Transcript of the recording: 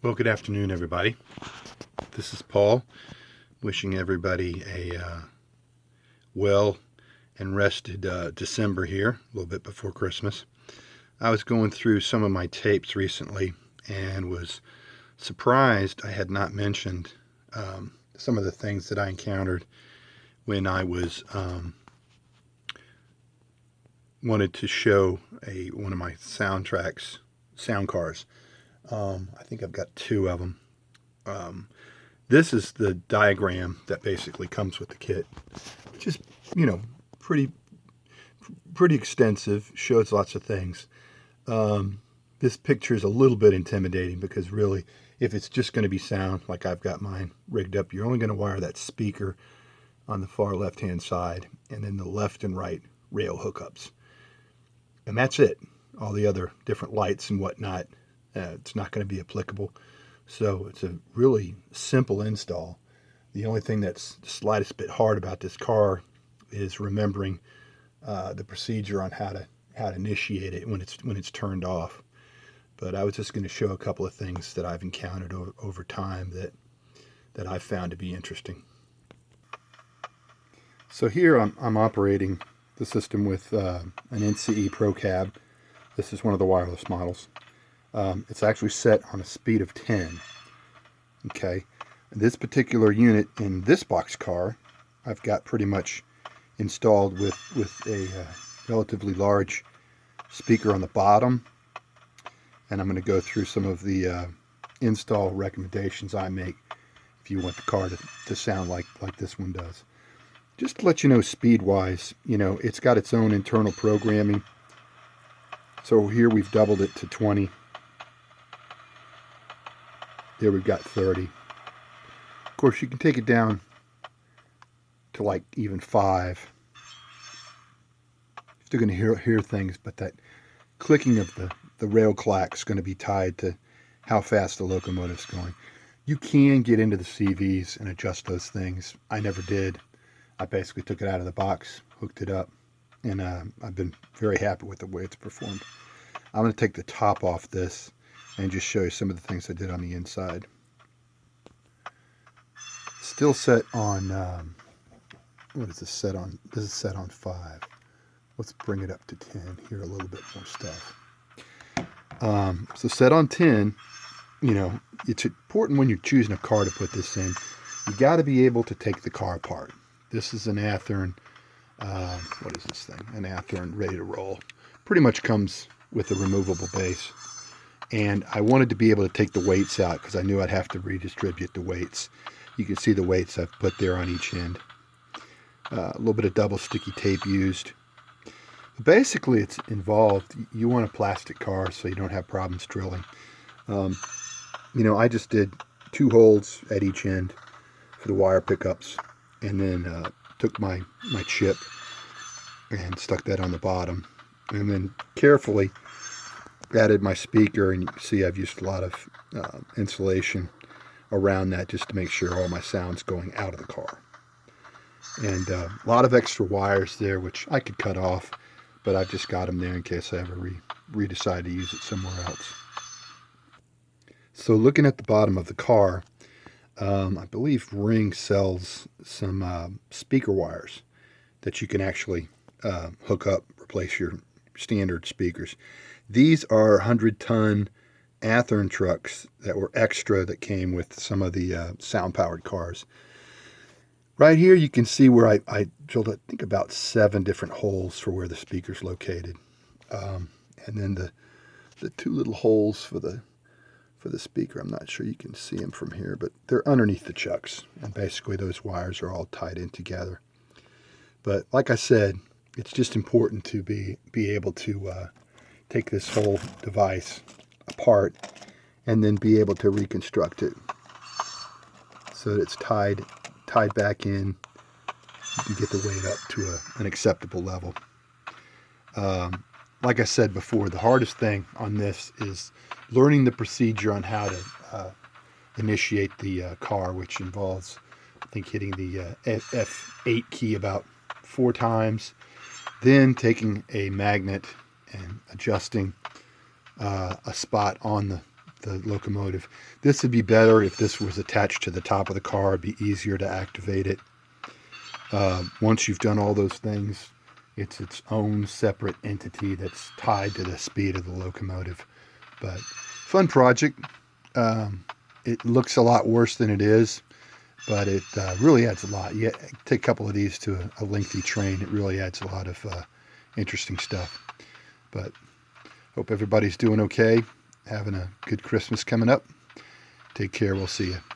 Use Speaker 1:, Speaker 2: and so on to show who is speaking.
Speaker 1: Well, good afternoon, everybody. This is Paul, wishing everybody a well and rested December here, a little bit before Christmas. I was going through some of my tapes recently and was surprised I had not mentioned some of the things that I encountered when I was wanted to show one of my Soundtraxx Soundcars. I think I've got two of them. This is the diagram that basically comes with the kit, which is, pretty extensive, shows lots of things. This picture is a little bit intimidating because really, if it's just going to be sound, like I've got mine rigged up, you're only going to wire that speaker on the far left-hand side and then the left and right rail hookups. And that's it. All the other different lights and whatnot, it's not going to be applicable. So it's a really simple install. The only thing that's the slightest bit hard about this car is remembering the procedure on how to initiate it when it's turned off. But I was just going to show a couple of things that I've encountered over time that I've found to be interesting. So here I'm operating the system with an NCE Pro Cab. This is one of the wireless models. It's actually set on a speed of 10. Okay, and this particular unit in this Boxcar, I've got pretty much installed with a relatively large speaker on the bottom. And I'm going to go through some of the install recommendations I make if you want the car to sound like this one does. Just to let you know, speed-wise, it's got its own internal programming. So here we've doubled it to 20. There we've got 30. Of course, you can take it down to like even 5. Still going to hear things, but that clicking of the rail clack is going to be tied to how fast the locomotive's going. You can get into the CVs and adjust those things. I never did. I basically took it out of the box, hooked it up, and I've been very happy with the way it's performed. I'm going to take the top off this and just show you some of the things I did on the inside. Still set on, what is this set on? This is set on 5. Let's bring it up to 10. Here a little bit more stuff. So set on 10, it's important when you're choosing a car to put this in, you got to be able to take the car apart. This is an Athearn, what is this thing? An Athearn ready to roll. Pretty much comes with a removable base. And I wanted to be able to take the weights out because I knew I'd have to redistribute the weights. You can see the weights I've put there on each end. A little bit of double sticky tape used. But basically, it's involved. You want a plastic car so you don't have problems drilling. I just did 2 holes at each end for the wire pickups, and then took my chip and stuck that on the bottom, and then carefully added my speaker, and you can see I've used a lot of insulation around that just to make sure all my sound's going out of the car. And a lot of extra wires there, which I could cut off, but I've just got them there in case I ever decide to use it somewhere else. So looking at the bottom of the car, I believe Ring sells some speaker wires that you can actually hook up, replace your standard speakers. These are 100-ton Athearn trucks that were extra that came with some of the sound-powered cars. Right here you can see where I drilled, I think, about 7 different holes for where the speaker's located. And then the 2 little holes for the speaker, I'm not sure you can see them from here, but they're underneath the chucks. And basically those wires are all tied in together. But like I said, it's just important to be able to take this whole device apart and then be able to reconstruct it so that it's tied back in. You can get the weight up to an acceptable level. Like I said before, the hardest thing on this is learning the procedure on how to initiate the car, which involves, I think, hitting the F8 key about 4 times, then taking a magnet and adjusting a spot on the locomotive. This would be better if this was attached to the top of the car. It'd be easier to activate it. Once you've done all those things, it's its own separate entity that's tied to the speed of the locomotive. But fun project. It looks a lot worse than it is, but it really adds a lot. You take a couple of these to a lengthy train, it really adds a lot of interesting stuff. But hope everybody's doing okay, having a good Christmas coming up. Take care. We'll see you.